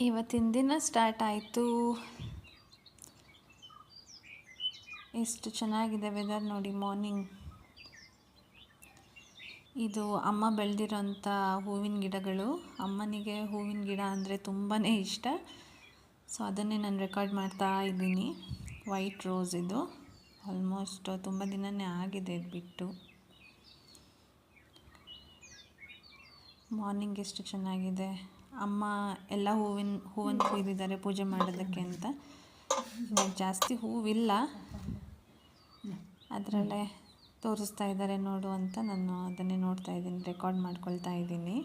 ಇವತ್ತಿನ ದಿನ ಸ್ಟಾರ್ಟ್ ಆಯಿತು. ಎಷ್ಟು ಚೆನ್ನಾಗಿದೆ ವೆದರ್ ನೋಡಿ. ಮಾರ್ನಿಂಗ್ ಇದು ಅಮ್ಮ ಬೆಳೆದಿರೋಂಥ ಹೂವಿನ ಗಿಡಗಳು. ಅಮ್ಮನಿಗೆ ಹೂವಿನ ಗಿಡ ಅಂದರೆ ತುಂಬಾ ಇಷ್ಟ. ಸೊ ಅದನ್ನೇ ನಾನು ರೆಕಾರ್ಡ್ ಮಾಡ್ತಾ ಇದ್ದೀನಿ. ವೈಟ್ ರೋಸ್ ಇದು. ಆಲ್ಮೋಸ್ಟ್ ತುಂಬ ದಿನವೇ ಆಗಿದೆ ಇದು ಬಿಟ್ಟು. ಮಾರ್ನಿಂಗ್ ಎಷ್ಟು ಚೆನ್ನಾಗಿದೆ. ಅಮ್ಮ ಎಲ್ಲ ಹೂವನ್ನು ಕೊಯ್ದಿದ್ದಾರೆ ಪೂಜೆ ಮಾಡೋದಕ್ಕೆ ಅಂತ. ಇವಾಗ ಜಾಸ್ತಿ ಹೂವಿಲ್ಲ, ಅದರಲ್ಲೇ ತೋರಿಸ್ತಾ ಇದ್ದಾರೆ ನೋಡು ಅಂತ ನಾನು ಅದನ್ನೇ ನೋಡ್ತಾ ಇದ್ದೀನಿ, ರೆಕಾರ್ಡ್ ಮಾಡ್ಕೊಳ್ತಾ ಇದ್ದೀನಿ.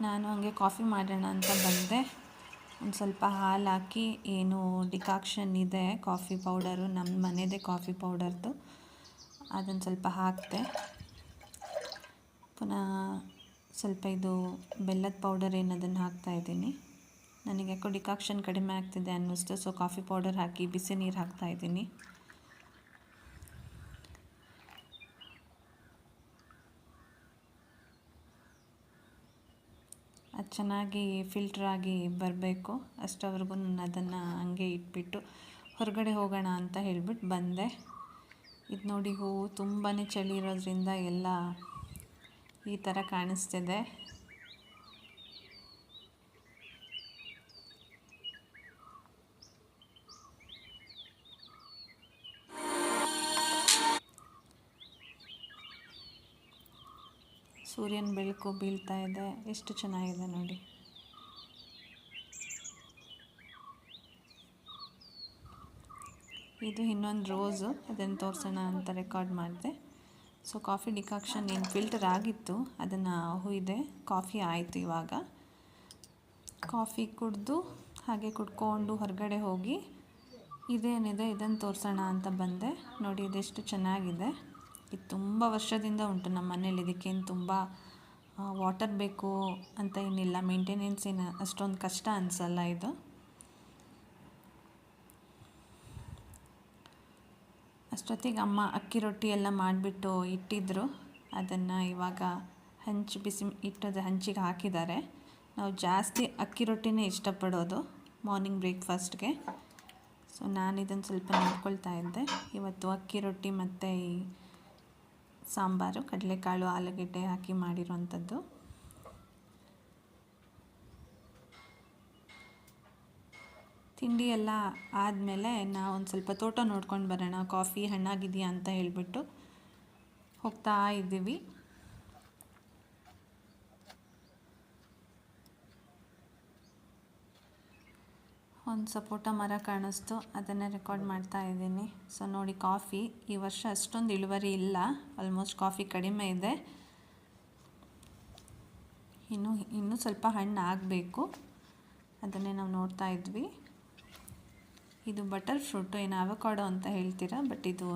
ನಾನು ಹಂಗೆ ಕಾಫಿ ಮಾಡೋಣ ಅಂತ ಬಂದೆ. ಒಂದು ಸ್ವಲ್ಪ ಹಾಲು ಹಾಕಿ, ಏನು ಡಿಕಾಕ್ಷನ್ ಇದೆ ಕಾಫಿ ಪೌಡರು, ನಮ್ಮ ಮನೆಯದೇ ಕಾಫಿ ಪೌಡರ್ದು, ಅದನ್ನು ಸ್ವಲ್ಪ ಹಾಕಿದೆ. ಪುನಃ ಸ್ವಲ್ಪ ಇದು ಬೆಲ್ಲದ ಪೌಡರ್ ಏನದನ್ನು ಹಾಕ್ತಾಯಿದ್ದೀನಿ. ನನಗೆ ಯಾಕೋ ಡಿಕಾಕ್ಷನ್ ಕಡಿಮೆ ಆಗ್ತಿದೆ ಅನ್ನಿಸ್ತು. ಸೊ ಕಾಫಿ ಪೌಡರ್ ಹಾಕಿ ಬಿಸಿ ನೀರು ಹಾಕ್ತಾಯಿದ್ದೀನಿ. ಅದು ಚೆನ್ನಾಗಿ ಫಿಲ್ಟ್ರಾಗಿ ಬರಬೇಕು. ಅಷ್ಟವರೆಗೂ ನಾನು ಅದನ್ನು ಹಂಗೆ ಇಟ್ಬಿಟ್ಟು ಹೊರಗಡೆ ಹೋಗೋಣ ಅಂತ ಹೇಳಿಬಿಟ್ಟು ಬಂದೆ. ಇದು ನೋಡಿ, ಹೂವು ತುಂಬಾ ಚಳಿ ಇರೋದ್ರಿಂದ ಎಲ್ಲ ಈ ಥರ ಕಾಣಿಸ್ತಿದೆ. ಸೂರ್ಯನ ಬೆಳಕು ಬೀಳ್ತಾ ಇದೆ, ಎಷ್ಟು ಚೆನ್ನಾಗಿದೆ ನೋಡಿ. ಇದು ಇನ್ನೊಂದು ರೋಸು, ಅದನ್ನು ತೋರಿಸೋಣ ಅಂತ ರೆಕಾರ್ಡ್ ಮಾಡಿದೆ. ಸೊ ಕಾಫಿ ಡಿಕಾಕ್ಷನ್ ಏನು ಫಿಲ್ಟರ್ ಆಗಿತ್ತು ಅದನ್ನು ಹುಯ್ದೆ. ಕಾಫಿ ಆಯಿತು. ಇವಾಗ ಕಾಫಿ ಕುಡಿದು ಹಾಗೆ ಕುಡ್ಕೊಂಡು ಹೊರಗಡೆ ಹೋಗಿ ಇದೇನಿದೆ ಇದನ್ನು ತೋರಿಸೋಣ ಅಂತ ಬಂದೆ. ನೋಡಿ ಇದೆಷ್ಟು ಚೆನ್ನಾಗಿದೆ. ಇದು ತುಂಬ ವರ್ಷದಿಂದ ಉಂಟು ನಮ್ಮ ಮನೇಲಿ. ಇದಕ್ಕೇನು ತುಂಬ ವಾಟರ್ ಬೇಕು ಅಂತ ಏನಿಲ್ಲ, ಮೇಂಟೆನೆನ್ಸ್ ಏನು ಅಷ್ಟೊಂದು ಕಷ್ಟ ಅನಿಸಲ್ಲ ಇದು. ಅಷ್ಟೊತ್ತಿಗೆ ಅಮ್ಮ ಅಕ್ಕಿ ರೊಟ್ಟಿ ಎಲ್ಲ ಮಾಡಿಬಿಟ್ಟು ಇಟ್ಟಿದ್ದರು. ಅದನ್ನು ಇವಾಗ ಬಿಸಿ ಇಟ್ಟೋದು ಹಂಚಿಗೆ ಹಾಕಿದ್ದಾರೆ. ನಾವು ಜಾಸ್ತಿ ಅಕ್ಕಿ ರೊಟ್ಟಿನೇ ಇಷ್ಟಪಡೋದು ಮಾರ್ನಿಂಗ್ ಬ್ರೇಕ್ಫಾಸ್ಟ್ಗೆ. ಸೊ ನಾನು ಇದನ್ನು ಸ್ವಲ್ಪ ನೋಡ್ಕೊಳ್ತಾ ಇದ್ದೆ. ಇವತ್ತು ಅಕ್ಕಿ ರೊಟ್ಟಿ ಮತ್ತು ಈ ಸಾಂಬಾರು, ಕಡಲೆಕಾಳು ಆಲೂಗೆಡ್ಡೆ ಹಾಕಿ ಮಾಡಿರೋವಂಥದ್ದು. ತಿಂಡಿ ಎಲ್ಲ ಆದಮೇಲೆ ನಾವು ಒಂದು ಸ್ವಲ್ಪ ತೋಟ ನೋಡ್ಕೊಂಡು ಬರೋಣ, ಕಾಫಿ ಹಣ್ಣಾಗಿದೆಯಾ ಅಂತ ಹೇಳಿಬಿಟ್ಟು ಹೋಗ್ತಾ ಇದ್ದೀವಿ. ಒಂದು ಸಪೋಟ ಮರ ಕಾಣಿಸ್ತು, ಅದನ್ನು ರೆಕಾರ್ಡ್ ಮಾಡ್ತಾ ಇದ್ದೀನಿ. ಸೊ ನೋಡಿ, ಕಾಫಿ ಈ ವರ್ಷ ಅಷ್ಟೊಂದು ಇಳುವರಿ ಇಲ್ಲ, ಆಲ್ಮೋಸ್ಟ್ ಕಾಫಿ ಕಡಿಮೆ ಇದೆ. ಇನ್ನೂ ಸ್ವಲ್ಪ ಹಣ್ಣು ಆಗಬೇಕು, ಅದನ್ನೇ ನಾವು ನೋಡ್ತಾ ಇದ್ವಿ. ಇದು ಬಟರ್ ಫ್ರೂಟು, ಏನು ಅವಕಾಡೋ ಅಂತ ಹೇಳ್ತೀರಾ, ಬಟ್ ಇದು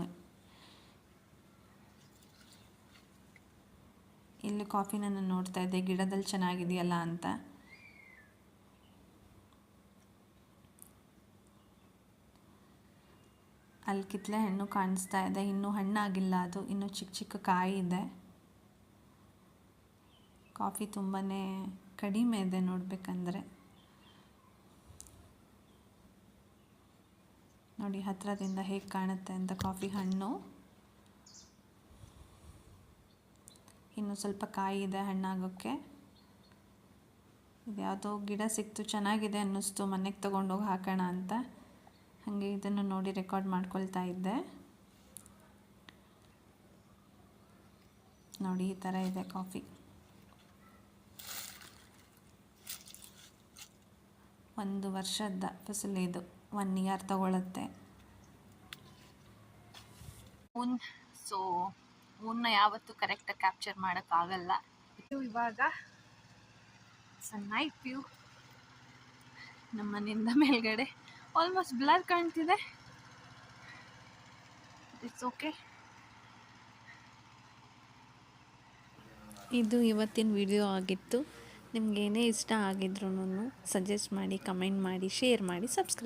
ಇಲ್ಲಿ ಕಾಫಿನ ನಾನು ನೋಡ್ತಾ ಇದ್ದೆ, ಗಿಡದಲ್ಲಿ ಚೆನ್ನಾಗಿದೆಯಲ್ಲ ಅಂತ. ಅಲ್ಲಿ ಕಿತ್ತಲೆ ಹಣ್ಣು ಕಾಣಿಸ್ತಾ ಇದೆ, ಇನ್ನೂ ಹಣ್ಣಾಗಿಲ್ಲ, ಅದು ಇನ್ನೂ ಚಿಕ್ಕ ಚಿಕ್ಕ ಕಾಯಿ ಇದೆ. ಕಾಫಿ ತುಂಬಾ ಕಡಿಮೆ ಇದೆ ನೋಡಬೇಕಂದ್ರೆ. ನೋಡಿ ಹತ್ತಿರದಿಂದ ಹೇಗೆ ಕಾಣುತ್ತೆ ಅಂತ ಕಾಫಿ ಹಣ್ಣು. ಇನ್ನೂ ಸ್ವಲ್ಪ ಕಾಯಿ ಇದೆ ಹಣ್ಣಾಗೋಕ್ಕೆ. ಇದು ಯಾವುದೋ ಗಿಡ ಸಿಕ್ತು, ಚೆನ್ನಾಗಿದೆ ಅನ್ನಿಸ್ತು, ಮನೆಗೆ ತೊಗೊಂಡೋಗಿ ಹಾಕೋಣ ಅಂತ. ಹಾಗೆ ಇದನ್ನು ನೋಡಿ ರೆಕಾರ್ಡ್ ಮಾಡ್ಕೊಳ್ತಾ ಇದ್ದೆ. ನೋಡಿ ಈ ಥರ ಇದೆ ಕಾಫಿ. 1 ವರ್ಷದ ಫಸಲು ಇದು, 1 ಇಯರ್ ತಗೊಳುತ್ತೆ. ಸೊ ಮೂನ್ನ ಯಾವತ್ತೂ ಕರೆಕ್ಟಾಗಿ ಕ್ಯಾಪ್ಚರ್ ಮಾಡೋಕ್ಕಾಗಲ್ಲ. ಇವಾಗ ನೈಟ್ ವ್ಯೂ ನಮ್ಮ ಮನೆಯಿಂದ ಮೇಲ್ಗಡೆ ಆಲ್ಮೋಸ್ಟ್ ಬ್ಲರ್ ಕಾಣ್ತಿದೆ. It's okay. ಇದು ಇವತ್ತಿನ ವಿಡಿಯೋ ಆಗಿತ್ತು. ನಿಮಗೇನೇ ಇಷ್ಟ ಆಗಿದ್ರೂ ಸಜೆಸ್ಟ್ ಮಾಡಿ, ಕಮೆಂಟ್ ಮಾಡಿ, ಶೇರ್ ಮಾಡಿ, ಸಬ್ಸ್ಕ್ರೈಬ್